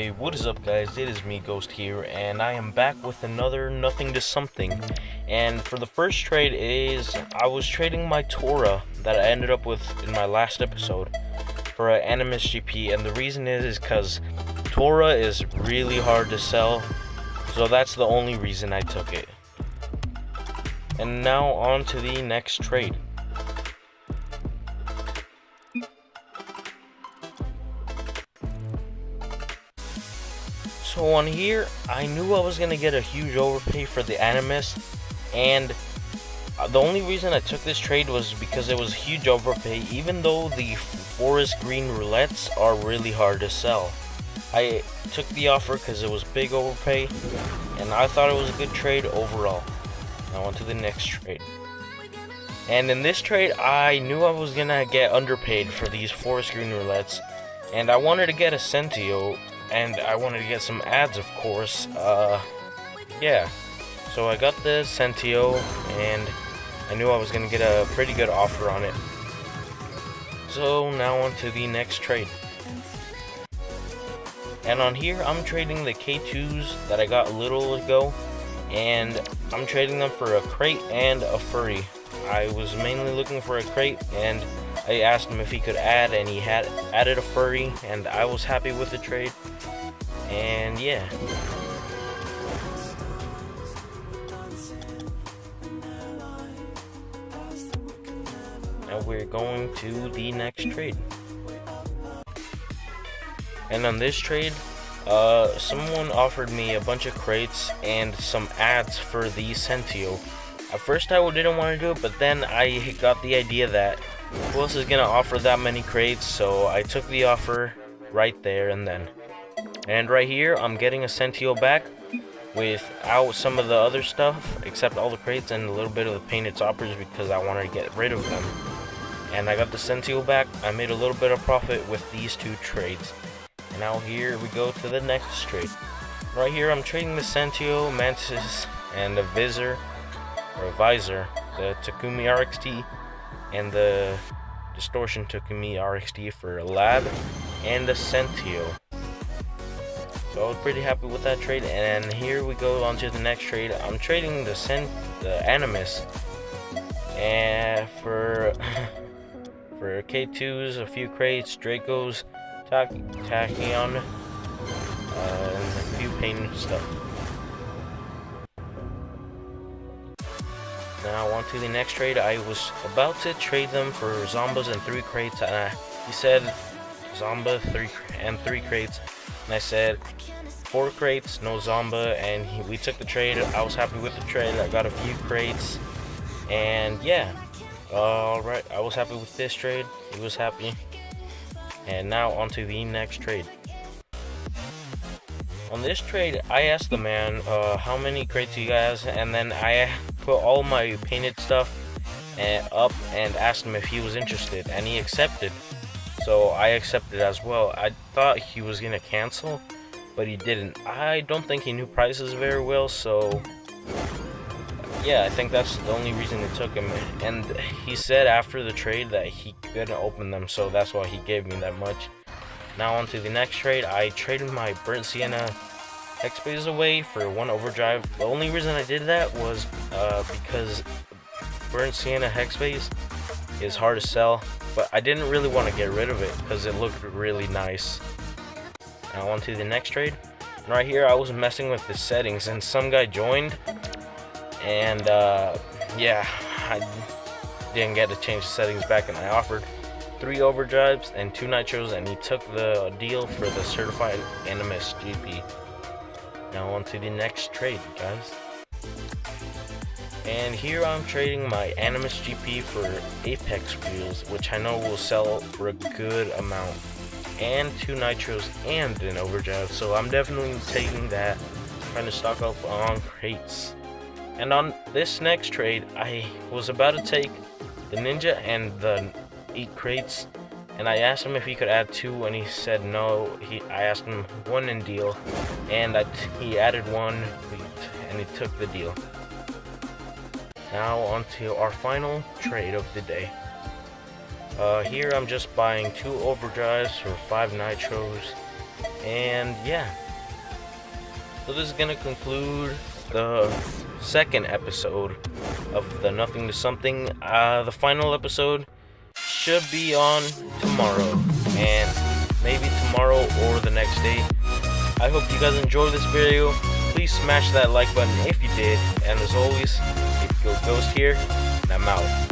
Hey, what is up guys, it is me Ghost here, and I am back with another Nothing to Something. And for the first trade is, I was trading my Tora that I ended up with in my last episode for an Animus GP, and the reason is because Tora is really hard to sell, so that's the only reason I took it. And now on to the next trade. So on here, I knew I was going to get a huge overpay for the Animus, and the only reason I took this trade was because it was a huge overpay, even though the forest green roulettes are really hard to sell. I took the offer because it was big overpay, and I thought it was a good trade overall. Now on to the next trade. And in this trade, I knew I was going to get underpaid for these forest green roulettes, and I wanted to get a Centio, and I wanted to get some ads, of course. Yeah. So I got the Centio, and I knew I was going to get a pretty good offer on it. So now on to the next trade. And on here, I'm trading the K2s that I got a little ago, and I'm trading them for a crate and a furry. I was mainly looking for a crate, and I asked him if he could add, and he had added a furry, and I was happy with the trade. And yeah. Now we're going to the next trade. And on this trade, someone offered me a bunch of crates and some ads for the Centio. At first I didn't want to do it, but then I got the idea that who else is going to offer that many crates, so I took the offer right there and then. And right here, I'm getting a Centio back without some of the other stuff, except all the crates and a little bit of the painted toppers because I wanted to get rid of them. And I got the Centio back. I made a little bit of profit with these two trades. And now here we go to the next trade. Right here, I'm trading the Centio, Mantis, and a Visor, or a Visor, the Takumi RXT, and the Distortion Takumi RXT for a Lab, and a Centio. So I was pretty happy with that trade, and here we go on to the next trade. I'm trading the Animus, and for K2s, a few crates, Dracos, Tachyon, and a few painted stuff. Now on to the next trade. I was about to trade them for Zombas and 3 crates, and he said Zomba 3 crates, and I said 4 crates, no Zomba, and we took the trade. I was happy with the trade. I got a few crates, and yeah. Alright, I was happy with this trade. He was happy. And now on to the next trade. On this trade, I asked the man how many crates he has, and then I put all my painted stuff up and asked him if he was interested, and he accepted. So I accepted as well. I thought he was gonna cancel, but he didn't. I don't think he knew prices very well, so yeah, I think that's the only reason it took him. And he said after the trade that he couldn't open them, so that's why he gave me that much. Now on to the next trade. I traded my Burnt Sienna Hexbase away for 1 Overdrive. The only reason I did that was because Burnt Sienna Hexbase is hard to sell, but I didn't really want to get rid of it because it looked really nice. Now on to the next trade. Right here, I was messing with the settings, and some guy joined, and yeah, I didn't get to change the settings back, and I offered 3 overdrives and 2 nitros, and he took the deal for the certified Animus GP. Now on to the next trade, guys. And here I'm trading my Animus GP for Apex wheels, which I know will sell for a good amount, and 2 nitros and an overdrive, so I'm definitely taking that, trying to stock up on crates. And on this next trade, I was about to take the Ninja and the 8 crates, and I asked him if he could add 2, and he said no. I asked him 1 in deal, and he added 1, and he took the deal. Now on to our final trade of the day. Here I'm just buying 2 overdrives for 5 nitros, And yeah, so this is gonna conclude the second episode of the Nothing to Something. The final episode should be on tomorrow, and maybe tomorrow or the next day. I hope you guys enjoyed this video. Please smash that like button if you did, and as always, it's Ghost here, and I'm out.